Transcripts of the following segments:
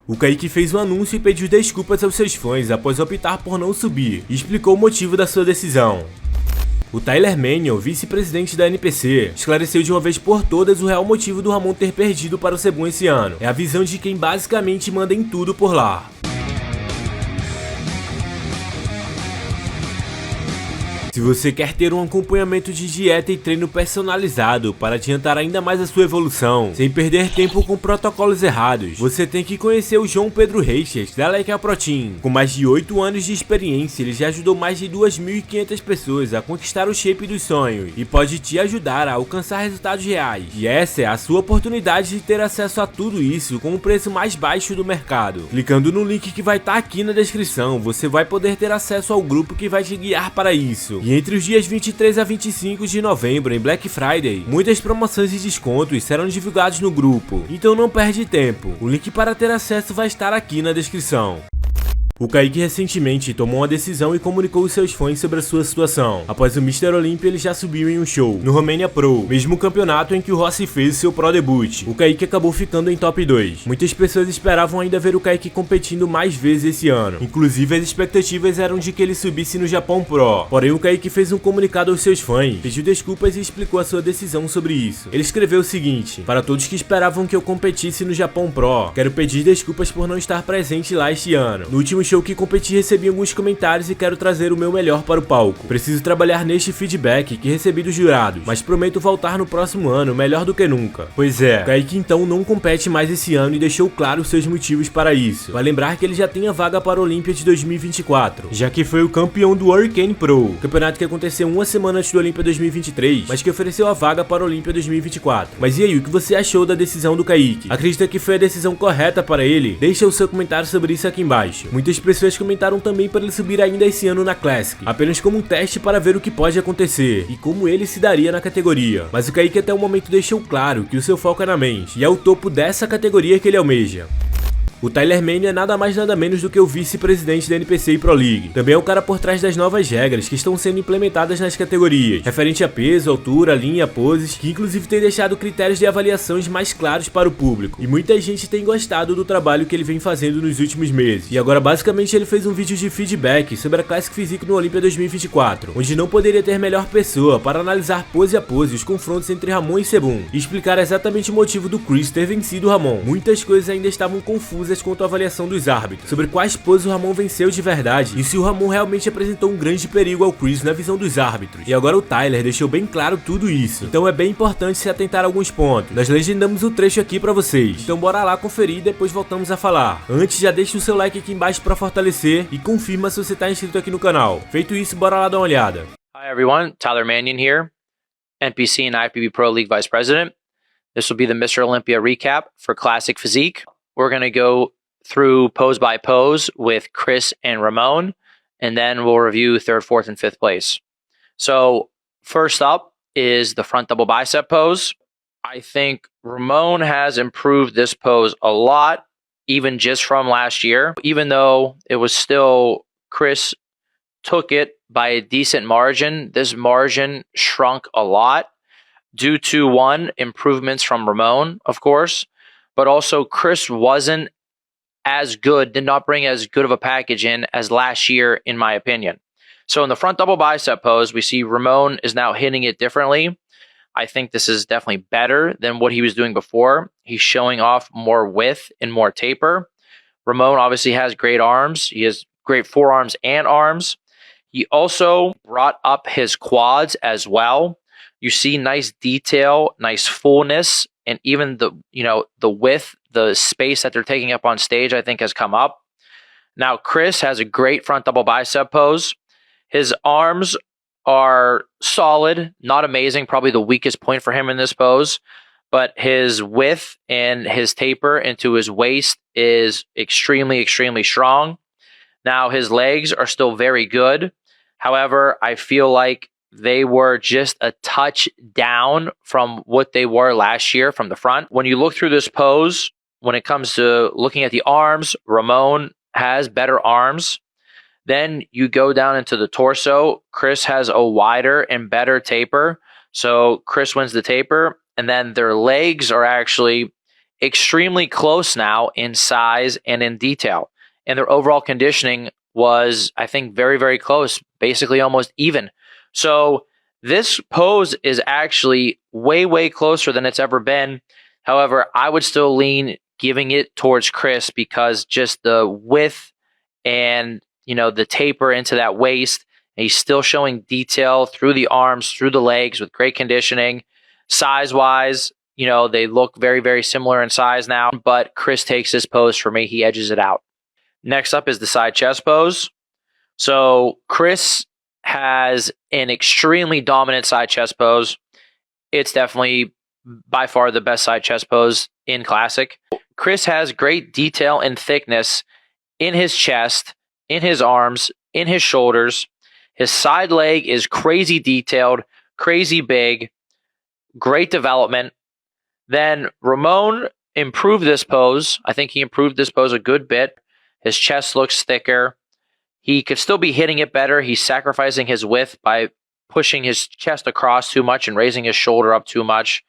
O Caike fez um anúncio e pediu desculpas aos seus fãs após optar por não subir, e explicou o motivo da sua decisão. O Tyler Manion, vice-presidente da NPC, esclareceu de uma vez por todas o real motivo do Ramon ter perdido para o Sebum esse ano. É a visão de quem basicamente manda em tudo por lá. Se você quer ter um acompanhamento de dieta e treino personalizado para adiantar ainda mais a sua evolução, sem perder tempo com protocolos errados, você tem que conhecer o João Pedro Reixas, da Caike Protein. Com mais de 8 anos de experiência, ele já ajudou mais de 2.500 pessoas a conquistar o shape dos sonhos e pode te ajudar a alcançar resultados reais. E essa é a sua oportunidade de ter acesso a tudo isso com o preço mais baixo do mercado. Clicando no link que vai estar aqui na descrição, você vai poder ter acesso ao grupo que vai te guiar para isso. E entre os dias 23 a 25 de novembro, em Black Friday, muitas promoções e descontos serão divulgados no grupo, então não perde tempo. O link para ter acesso vai estar aqui na descrição. O Caike recentemente tomou uma decisão e comunicou aos seus fãs sobre a sua situação. Após o Mr. Olympia, ele já subiu em um show, no Romania Pro, mesmo campeonato em que o Rossi fez seu Pro debut. O Caike acabou ficando em top 2. Muitas pessoas esperavam ainda ver o Caike competindo mais vezes esse ano. Inclusive, as expectativas eram de que ele subisse no Japão Pro. Porém, o Caike fez um comunicado aos seus fãs, pediu desculpas e explicou a sua decisão sobre isso. Ele escreveu o seguinte: para todos que esperavam que eu competisse no Japão Pro, quero pedir desculpas por não estar presente lá este ano. No último show que competi, recebi alguns comentários e quero trazer o meu melhor para o palco. Preciso trabalhar neste feedback que recebi dos jurados, mas prometo voltar no próximo ano melhor do que nunca. Pois é, Caike então não compete mais esse ano e deixou claro os seus motivos para isso. Vai lembrar que ele já tem a vaga para a Olímpia de 2024, já que foi o campeão do Hurricane Pro, campeonato que aconteceu uma semana antes do Olímpia 2023, mas que ofereceu a vaga para a Olímpia 2024. Mas e aí, o que você achou da decisão do Caike? Acredita que foi a decisão correta para ele? Deixa o seu comentário sobre isso aqui embaixo. Muitas pessoas comentaram também para ele subir ainda esse ano na Classic, apenas como um teste para ver o que pode acontecer e como ele se daria na categoria. Mas o Caike até o momento deixou claro que o seu foco é na Men's, e é o topo dessa categoria que ele almeja. O Tyler Manion é nada mais nada menos do que o vice-presidente da NPC e Pro League. Também é o cara por trás das novas regras que estão sendo implementadas nas categorias, referente a peso, altura, linha, poses, que inclusive tem deixado critérios de avaliações mais claros para o público. E muita gente tem gostado do trabalho que ele vem fazendo nos últimos meses. E agora basicamente ele fez um vídeo de feedback sobre a Classic Physique no Olympia 2024, onde não poderia ter melhor pessoa para analisar pose a pose os confrontos entre Ramon e Sebum, e explicar exatamente o motivo do Chris ter vencido o Ramon. Muitas coisas ainda estavam confusas quanto à avaliação dos árbitros, sobre quais poses o Ramon venceu de verdade e se o Ramon realmente apresentou um grande perigo ao Chris na visão dos árbitros. E agora o Tyler deixou bem claro tudo isso, então é bem importante se atentar a alguns pontos. Nós legendamos o trecho aqui pra vocês, então bora lá conferir e depois voltamos a falar. Antes, já deixa o seu like aqui embaixo pra fortalecer e confirma se você tá inscrito aqui no canal. Feito isso, bora lá dar uma olhada. Hi everyone, Tyler Manion here, NPC and IFBB Pro League Vice President. This will be the Mr. Olympia recap for Classic Physique. We're going to go through pose by pose with Chris and Ramon, and then we'll review third, fourth, and fifth place. So first up is the front double bicep pose. I think Ramon has improved this pose a lot, even just from last year. Even though it was still, Chris took it by a decent margin, this margin shrunk a lot due to, one, improvements from Ramon, of course, but also Chris wasn't as good, did not bring as good of a package in as last year, in my opinion. So in the front double bicep pose, we see Ramon is now hitting it differently. I think this is definitely better than what he was doing before. He's showing off more width and more taper. Ramon obviously has great arms. He has great forearms and arms. He also brought up his quads as well. You see nice detail, nice fullness, and even the, the width, the space that they're taking up on stage, I think has come up. Now, Chris has a great front double bicep pose. His arms are solid, not amazing, probably the weakest point for him in this pose, but his width and his taper into his waist is extremely, extremely strong. Now, his legs are still very good. However, I feel like they were just a touch down from what they were last year from the front. When you look through this pose, when it comes to looking at the arms, Ramon has better arms. Then you go down into the torso. Chris has a wider and better taper. So Chris wins the taper. And then their legs are actually extremely close now in size and in detail. And their overall conditioning was, I think, very, very close, basically almost even. So this pose is actually way, way closer than it's ever been. However, I would still lean giving it towards Chris because just the width and, the taper into that waist, and he's still showing detail through the arms, through the legs with great conditioning. Size-wise, they look very, very similar in size now, but Chris takes this pose for me. He edges it out. Next up is the side chest pose. So Chris has an extremely dominant side chest pose. It's definitely by far the best side chest pose in Classic. Chris has great detail and thickness in his chest, in his arms, in his shoulders. His side leg is crazy detailed, crazy big, great development. Then Ramon improved this pose. I think he improved this pose a good bit. His chest looks thicker. He could still be hitting it better. He's sacrificing his width by pushing his chest across too much and raising his shoulder up too much.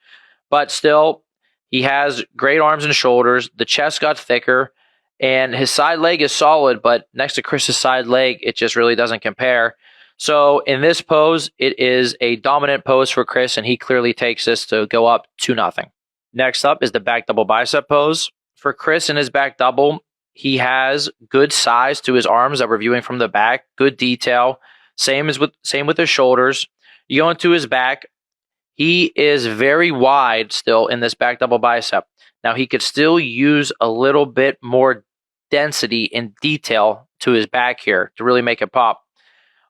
But still, he has great arms and shoulders. The chest got thicker, and his side leg is solid, but next to Chris's side leg, it just really doesn't compare. So in this pose, it is a dominant pose for Chris, and he clearly takes this to go up 2-0. Next up is the back double bicep pose. For Chris in his back double, he has good size to his arms that we're viewing from the back, good detail. Same with his shoulders. You go into his back, he is very wide still in this back double bicep. Now he could still use a little bit more density and detail to his back here to really make it pop.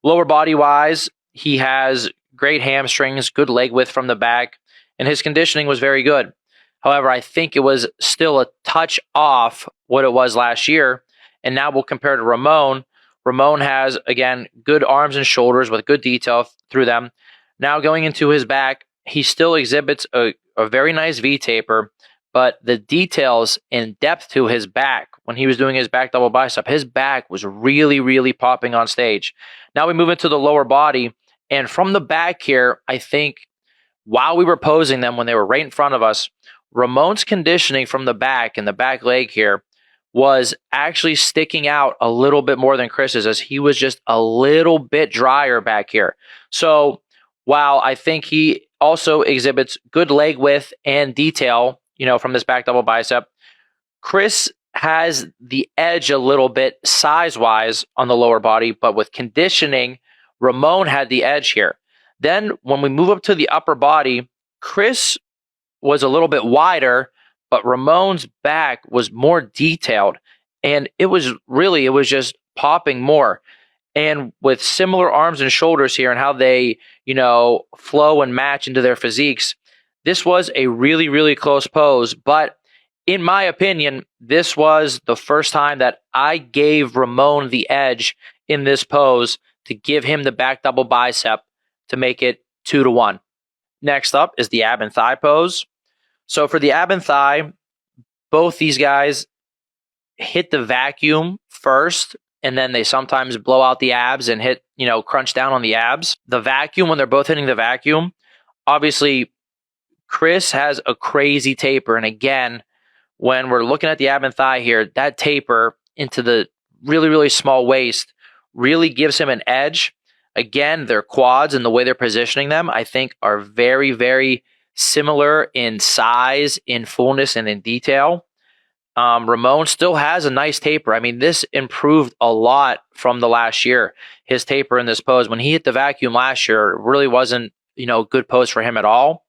Lower body wise, he has great hamstrings, good leg width from the back, and his conditioning was very good. However, I think it was still a touch off what it was last year. And now we'll compare to Ramon. Ramon has, again, good arms and shoulders with good detail through them. Now going into his back, he still exhibits a very nice V-taper, but the details in depth to his back, when he was doing his back double bicep, his back was really, really popping on stage. Now we move into the lower body, and from the back here, I think while we were posing them when they were right in front of us, Ramon's conditioning from the back and the back leg here was actually sticking out a little bit more than Chris's, as he was just a little bit drier back here. So while I think he also exhibits good leg width and detail, from this back double bicep, Chris has the edge a little bit size-wise on the lower body, but with conditioning, Ramon had the edge here. Then when we move up to the upper body, Chris was a little bit wider, but Ramon's back was more detailed, and it was just popping more. And with similar arms and shoulders here and how they, flow and match into their physiques, this was a really, really close pose. But in my opinion, this was the first time that I gave Ramon the edge in this pose to give him the back double bicep to make it 2-1. Next up is the ab and thigh pose. So for the ab and thigh, both these guys hit the vacuum first, and then they sometimes blow out the abs and hit, crunch down on the abs. The vacuum, when they're both hitting the vacuum, obviously Chris has a crazy taper. And again, when we're looking at the ab and thigh here, that taper into the really, really small waist really gives him an edge. Again, their quads and the way they're positioning them, I think, are very, very similar in size, in fullness, and in detail. Ramon still has a nice taper. I mean, this improved a lot from the last year. His taper in this pose, when he hit the vacuum last year, it really wasn't, a good pose for him at all.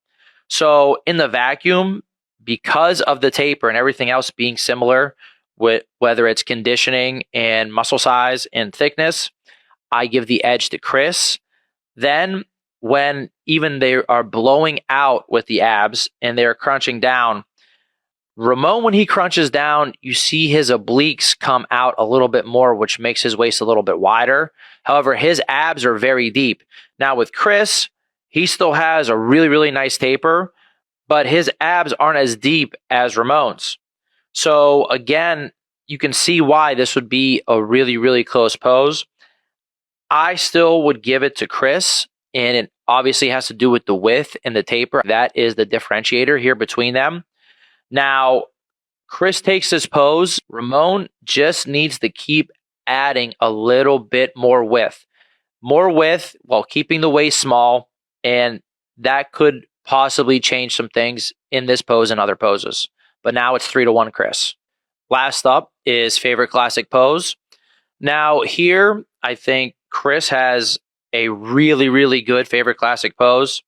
So in the vacuum, because of the taper and everything else being similar, with whether it's conditioning and muscle size and thickness, I give the edge to Chris. Then when even they are blowing out with the abs and they're crunching down, Ramon, when he crunches down, you see his obliques come out a little bit more, which makes his waist a little bit wider. However, his abs are very deep. Now with Chris, he still has a really, really nice taper, but his abs aren't as deep as Ramon's. So again, you can see why this would be a really, really close pose. I still would give it to Chris, and it obviously has to do with the width and the taper. That is the differentiator here between them. Now, Chris takes this pose. Ramon just needs to keep adding a little bit more width. More width while keeping the waist small, and that could possibly change some things in this pose and other poses. But now it's 3-1 Chris. Last up is favorite classic pose. Now here, I think Chris has a really, really good favorite classic pose.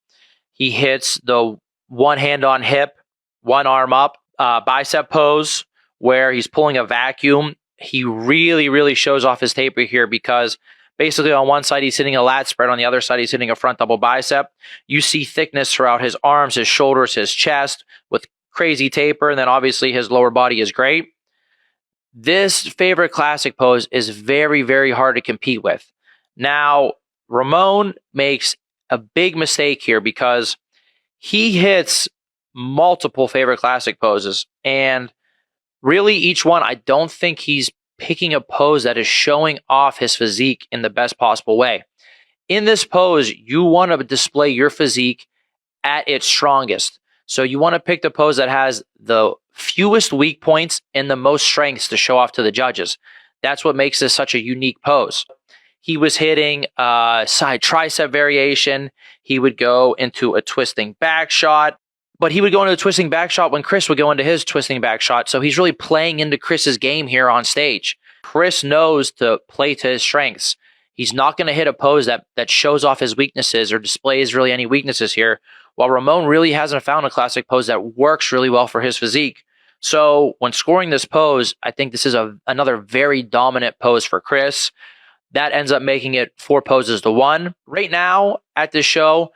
He hits the one hand on hip, one arm up, bicep pose where he's pulling a vacuum. He really, really shows off his taper here because basically on one side he's hitting a lat spread, on the other side he's hitting a front double bicep. You see thickness throughout his arms, his shoulders, his chest with crazy taper, and then obviously his lower body is great. This favorite classic pose is very, very hard to compete with. Now, Ramon makes a big mistake here because he hits multiple favorite classic poses, and really each one, I don't think he's picking a pose that is showing off his physique in the best possible way. In this pose, you want to display your physique at its strongest. So you want to pick the pose that has the fewest weak points and the most strengths to show off to the judges. That's what makes this such a unique pose. He was hitting a side tricep variation. He would go into a twisting back shot, but he would go into a twisting back shot when Chris would go into his twisting back shot. So he's really playing into Chris's game here on stage. Chris knows to play to his strengths. He's not going to hit a pose that shows off his weaknesses or displays really any weaknesses here, while Ramon really hasn't found a classic pose that works really well for his physique. So when scoring this pose, I think this is another very dominant pose for Chris. That ends up making it 4 poses to 1. Right now at this show,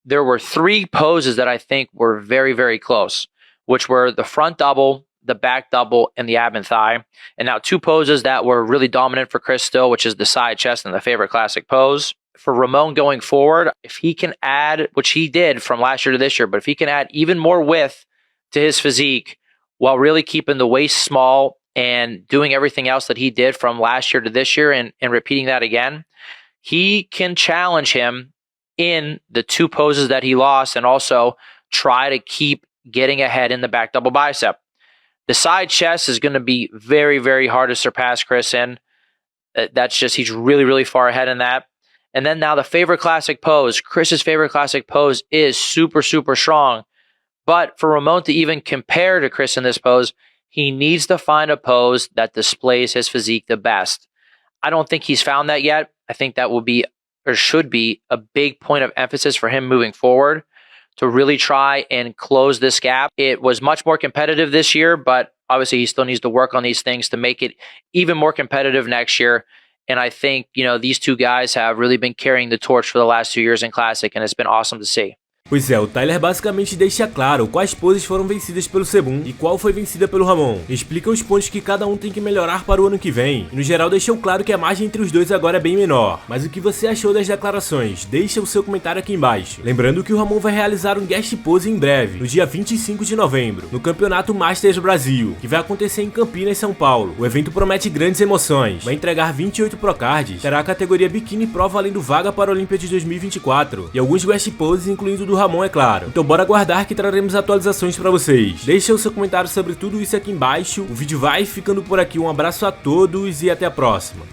there were 3 poses that I think were very, very close, which were the front double, the back double, and the ab and thigh. And now 2 poses that were really dominant for Chris still, which is the side chest and the favorite classic pose. For Ramon going forward, if he can add, which he did from last year to this year, but if he can add even more width to his physique while really keeping the waist small and doing everything else that he did from last year to this year and repeating that again, he can challenge him in the 2 poses that he lost and also try to keep getting ahead in the back double bicep. The side chest is going to be very, very hard to surpass Chris in. That's just, he's really, really far ahead in that. And then now the favorite classic pose, Chris's favorite classic pose is super, super strong. But for Ramon to even compare to Chris in this pose, he needs to find a pose that displays his physique the best. I don't think he's found that yet. I think that will be, or should be, a big point of emphasis for him moving forward to really try and close this gap. It was much more competitive this year, but obviously he still needs to work on these things to make it even more competitive next year. And I think, these 2 guys have really been carrying the torch for the last 2 years in Classic, and it's been awesome to see. Pois é, o Tyler basicamente deixa claro quais poses foram vencidas pelo Sebum e qual foi vencida pelo Ramon. Explica os pontos que cada um tem que melhorar para o ano que vem. E no geral deixou claro que a margem entre os dois agora é bem menor. Mas o que você achou das declarações? Deixa o seu comentário aqui embaixo. Lembrando que o Ramon vai realizar um guest pose em breve, no dia 25 de novembro, no Campeonato Masters Brasil, que vai acontecer em Campinas, São Paulo. O evento promete grandes emoções, vai entregar 28 procards, terá a categoria Biquíni Pro valendo vaga para a Olímpia de 2024 e alguns guest poses incluindo do Ramon, é claro. Então bora aguardar que traremos atualizações pra vocês. Deixa o seu comentário sobre tudo isso aqui embaixo. O vídeo vai ficando por aqui. Um abraço a todos e até a próxima.